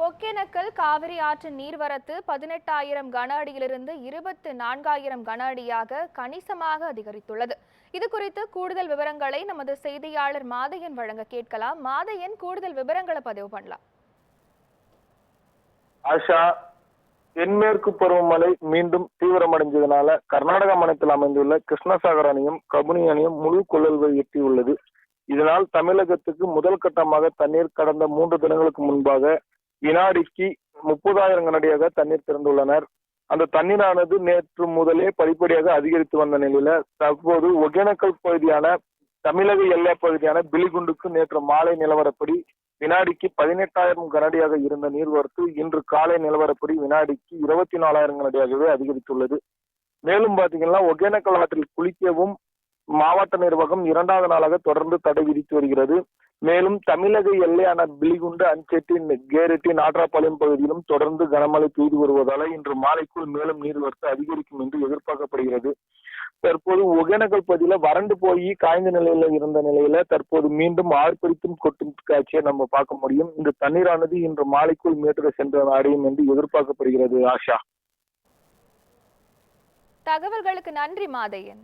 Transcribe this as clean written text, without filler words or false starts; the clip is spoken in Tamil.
ஒகேனக்கல் காவிரி ஆற்றின் நீர்வரத்து 18,000 கன அடியிலிருந்து 24,000 கன அடியாக கணிசமாக அதிகரித்துள்ளது. இது குறித்து கூடுதல் விவரங்களை நமது செய்தியாளர் மாதையன் வழங்க கேட்கலாம். மாதையன், கூடுதல் விவரங்களை பதிவு பண்ணலாம். ஆஷா, தென்மேற்கு பருவமழை மீண்டும் தீவிரமடைந்ததனால கர்நாடக மாநிலத்தில் அமைந்துள்ள கிருஷ்ணசாகர் அணையும் கபினி அணையும் முழு கொள்ளளவை எட்டியுள்ளது. இதனால் தமிழகத்துக்கு முதல் கட்டமாக தண்ணீர் கடந்த 3 தினங்களுக்கு முன்பாக வினாடிக்கு 30,000 கனஅடியாக தண்ணீர் திறந்துள்ளனர். அந்த தண்ணீரானது நேற்று முதலே படிப்படியாக அதிகரித்து வந்த நிலையில தற்போது ஒகேனக்கல் பகுதியான தமிழக எல்லை பகுதியான பிலிகுண்டுக்கு நேற்று மாலை நிலவரப்படி வினாடிக்கு 18,000 கனஅடியாக இருந்த நீர்வரத்து இன்று காலை நிலவரப்படி வினாடிக்கு 24,000 கனஅடியாகவே அதிகரித்துள்ளது. மேலும் பாத்தீங்கன்னா ஒகேனக்கல் ஆற்றில் குளிக்கவும் மாவட்ட நிர்வாகம் 2வது நாளாக தொடர்ந்து தடை விதித்து வருகிறது. மேலும் தமிழக எல்லையான பிலிகுண்டு, அஞ்செட்டி, கேரெட்டி, நாட்ராபாளையம் பகுதியிலும் தொடர்ந்து கனமழை பெய்து வருவதால இன்று மாலைக்குள் மேலும் நீர்வரத்து அதிகரிக்கும் என்று எதிர்பார்க்கப்படுகிறது. தற்போது ஒகேனக்கல் பகுதியில வறண்டு போய் காய்ந்த நிலையில இருந்த நிலையில தற்போது மீண்டும் ஆர்ப்பரித்தும் கொட்டும் காட்சியை நம்ம பார்க்க முடியும். இந்த தண்ணீரானது இன்று மாலைக்குள் மேட்டூரை சென்று அடையும் என்று எதிர்பார்க்கப்படுகிறது. ஆஷா, தகவல்களுக்கு நன்றி மாதையன்.